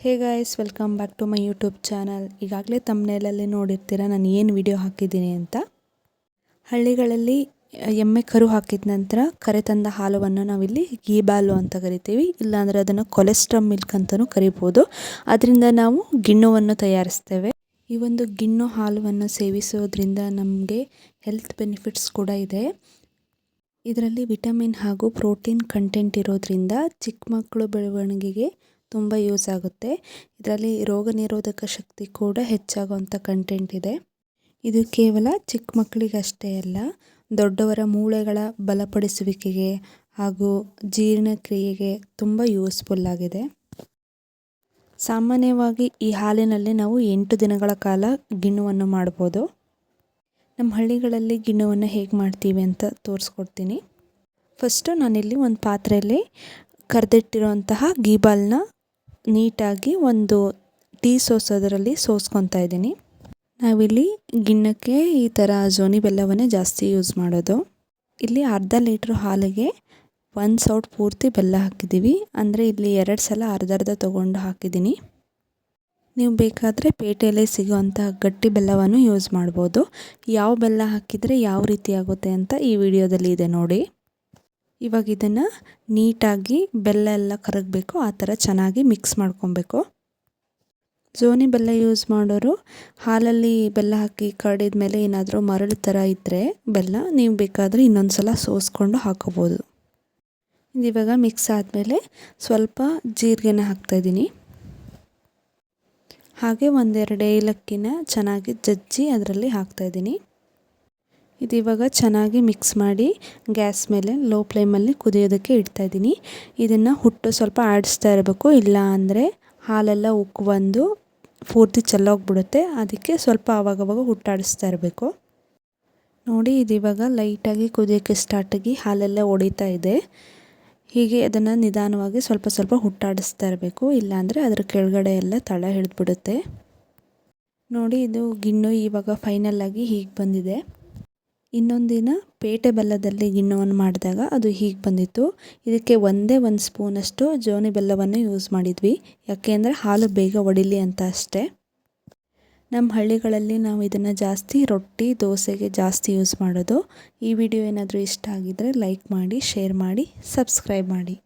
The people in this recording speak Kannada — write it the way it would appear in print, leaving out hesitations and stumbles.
Hey guys, welcome back to my YouTube channel. ಈಗಾಗಲೇ ತಮ್ಮನೇಲಲ್ಲಿ ನೋಡಿರ್ತೀರ ನಾನು ಏನು ವಿಡಿಯೋ ಹಾಕಿದ್ದೀನಿ ಅಂತ. ಹಳ್ಳಿಗಳಲ್ಲಿ ಎಮ್ಮೆ ಕರು ಹಾಕಿದ ನಂತರ ಕರೆ ತಂದ ಹಾಲುವನ್ನು ನಾವಿಲ್ಲಿ ಗೀಬಾಲು ಅಂತ ಕರಿತೀವಿ, ಇಲ್ಲಾಂದರೆ ಅದನ್ನು ಕೊಲೆಸ್ಟ್ರಾಲ್ ಮಿಲ್ಕ್ ಅಂತಲೂ ಕರಿಬೋದು. ಅದರಿಂದ ನಾವು ಗಿಣ್ಣುವನ್ನು ತಯಾರಿಸ್ತೇವೆ. ಈ ಒಂದು ಗಿಣ್ಣು ಹಾಲುವನ್ನು ಸೇವಿಸೋದ್ರಿಂದ ನಮಗೆ ಹೆಲ್ತ್ ಬೆನಿಫಿಟ್ಸ್ ಕೂಡ ಇದೆ. ಇದರಲ್ಲಿ ವಿಟಮಿನ್ ಹಾಗೂ ಪ್ರೋಟೀನ್ ಕಂಟೆಂಟ್ ಇರೋದ್ರಿಂದ ಚಿಕ್ಕ ಮಕ್ಕಳು ಬೆಳವಣಿಗೆಗೆ ತುಂಬ ಯೂಸ್ ಆಗುತ್ತೆ. ಇದರಲ್ಲಿ ರೋಗ ನಿರೋಧಕ ಶಕ್ತಿ ಕೂಡ ಹೆಚ್ಚಾಗುವಂಥ ಕಂಟೆಂಟ್ ಇದೆ. ಇದು ಕೇವಲ ಚಿಕ್ಕ ಮಕ್ಕಳಿಗಷ್ಟೇ ಅಲ್ಲ, ದೊಡ್ಡವರ ಮೂಳೆಗಳ ಬಲಪಡಿಸುವಿಕೆಗೆ ಹಾಗೂ ಜೀರ್ಣಕ್ರಿಯೆಗೆ ತುಂಬ ಯೂಸ್ಫುಲ್ ಆಗಿದೆ. ಸಾಮಾನ್ಯವಾಗಿ ಈ ಹಾಲಿನಲ್ಲಿ ನಾವು 8 ದಿನಗಳ ಕಾಲ ಗಿಣ್ಣುವನ್ನು ಮಾಡ್ಬೋದು. ನಮ್ಮ ಹಳ್ಳಿಗಳಲ್ಲಿ ಗಿಣ್ಣುವನ್ನು ಹೇಗೆ ಮಾಡ್ತೀವಿ ಅಂತ ತೋರಿಸ್ಕೊಡ್ತೀನಿ. ಫಸ್ಟು ನಾನಿಲ್ಲಿ ಒಂದು ಪಾತ್ರೆಯಲ್ಲಿ ಕರೆದಿಟ್ಟಿರುವಂತಹ ಗೀಬಾಲನ್ನ ನೀಟಾಗಿ ಒಂದು ಟೀ ಸೋಸೋದರಲ್ಲಿ ಸೋಸ್ಕೊತಾ ಇದ್ದೀನಿ. ನಾವಿಲ್ಲಿ ಗಿಣ್ಣಕ್ಕೆ ಈ ಥರ ಜೋನಿ ಬೆಲ್ಲವನ್ನೇ ಜಾಸ್ತಿ ಯೂಸ್ ಮಾಡೋದು. ಇಲ್ಲಿ ಅರ್ಧ ಲೀಟ್ರ್ ಹಾಲಿಗೆ 1 ಸೌಟ್ ಪೂರ್ತಿ ಬೆಲ್ಲ ಹಾಕಿದ್ದೀವಿ. ಅಂದರೆ ಇಲ್ಲಿ 2 ಸಲ ಅರ್ಧ ತೊಗೊಂಡು ಹಾಕಿದ್ದೀನಿ. ನೀವು ಬೇಕಾದರೆ ಪೇಟೆಯಲ್ಲೇ ಸಿಗೋವಂಥ ಗಟ್ಟಿ ಬೆಲ್ಲವನ್ನು ಯೂಸ್ ಮಾಡ್ಬೋದು. ಯಾವ ಬೆಲ್ಲ ಹಾಕಿದರೆ ಯಾವ ರೀತಿ ಆಗುತ್ತೆ ಅಂತ ಈ ವಿಡಿಯೋದಲ್ಲಿ ಇದೆ ನೋಡಿ. ಇವಾಗ ಇದನ್ನು ನೀಟಾಗಿ ಬೆಲ್ಲ ಎಲ್ಲ ಕರಗಬೇಕು, ಆ ಥರ ಚೆನ್ನಾಗಿ ಮಿಕ್ಸ್ ಮಾಡ್ಕೊಬೇಕು. ಜೋನಿ ಬೆಲ್ಲ ಯೂಸ್ ಮಾಡೋರು ಹಾಲಲ್ಲಿ ಬೆಲ್ಲ ಹಾಕಿ ಕಡಿದ ಮೇಲೆ ಏನಾದರೂ ಮರಳು ಥರ ಇದ್ದರೆ ಬೆಲ್ಲ, ನೀವು ಬೇಕಾದರೆ ಇನ್ನೊಂದು ಸಲ ಸೋಸ್ಕೊಂಡು ಹಾಕೋಬೋದು. ಇವಾಗ ಮಿಕ್ಸ್ ಆದಮೇಲೆ ಸ್ವಲ್ಪ ಜೀರಿಗೆನ ಹಾಕ್ತಾಯಿದ್ದೀನಿ. ಹಾಗೆ 1-2 ಏಲಕ್ಕಿನ ಚೆನ್ನಾಗಿ ಜಜ್ಜಿ ಅದರಲ್ಲಿ ಹಾಕ್ತಾಯಿದ್ದೀನಿ. ಇದು ಇವಾಗ ಚೆನ್ನಾಗಿ ಮಿಕ್ಸ್ ಮಾಡಿ ಗ್ಯಾಸ್ ಮೇಲೆ ಲೋ ಫ್ಲೇಮಲ್ಲಿ ಕುದಿಯೋದಕ್ಕೆ ಇಡ್ತಾಯಿದ್ದೀನಿ. ಇದನ್ನು ಹುಟ್ಟು ಸ್ವಲ್ಪ ಆಡಿಸ್ತಾ ಇರಬೇಕು, ಇಲ್ಲ ಅಂದರೆ ಹಾಲೆಲ್ಲ ಉಕ್ಕು ಬಂದು ಪೂರ್ತಿ ಚೆಲ್ಲೋಗ್ಬಿಡುತ್ತೆ. ಅದಕ್ಕೆ ಸ್ವಲ್ಪ ಆವಾಗವಾಗ ಹುಟ್ಟಾಡಿಸ್ತಾ ಇರಬೇಕು. ನೋಡಿ, ಇದು ಇವಾಗ ಲೈಟಾಗಿ ಕುದಿಯೋಕ್ಕೆ ಸ್ಟಾರ್ಟಾಗಿ ಹಾಲೆಲ್ಲ ಒಡಿತಾ ಇದೆ. ಹೀಗೆ ಅದನ್ನು ನಿಧಾನವಾಗಿ ಸ್ವಲ್ಪ ಹುಟ್ಟಾಡಿಸ್ತಾ ಇರಬೇಕು, ಇಲ್ಲಾಂದರೆ ಅದರ ಕೆಳಗಡೆ ಎಲ್ಲ ತಳ ಹಿಡಿದ್ಬಿಡುತ್ತೆ. ನೋಡಿ, ಇದು ಗಿಣ್ಣು ಇವಾಗ ಫೈನಲ್ಲಾಗಿ ಹೀಗೆ ಬಂದಿದೆ. ಇನ್ನೊಂದಿನ ಪೇಟೆ ಬೆಲ್ಲದಲ್ಲಿ ಗಿಣ್ಣವನ್ನು ಮಾಡಿದಾಗ ಅದು ಹೀಗೆ ಬಂದಿತ್ತು. ಇದಕ್ಕೆ ಒಂದೇ 1 ಸ್ಪೂನಷ್ಟು ಜೋನಿ ಬೆಲ್ಲವನ್ನು ಯೂಸ್ ಮಾಡಿದ್ವಿ, ಯಾಕೆ ಅಂದರೆ ಹಾಲು ಬೇಗ ಒಡಿಲಿ ಅಂತ ಅಷ್ಟೇ. ನಮ್ಮ ಹಳ್ಳಿಗಳಲ್ಲಿ ನಾವು ಇದನ್ನು ಜಾಸ್ತಿ ರೊಟ್ಟಿ ದೋಸೆಗೆ ಜಾಸ್ತಿ ಯೂಸ್ ಮಾಡೋದು. ಈ ವಿಡಿಯೋ ಏನಾದರೂ ಇಷ್ಟ ಆಗಿದ್ದರೆ ಲೈಕ್ ಮಾಡಿ, ಶೇರ್ ಮಾಡಿ, ಸಬ್ಸ್ಕ್ರೈಬ್ ಮಾಡಿ.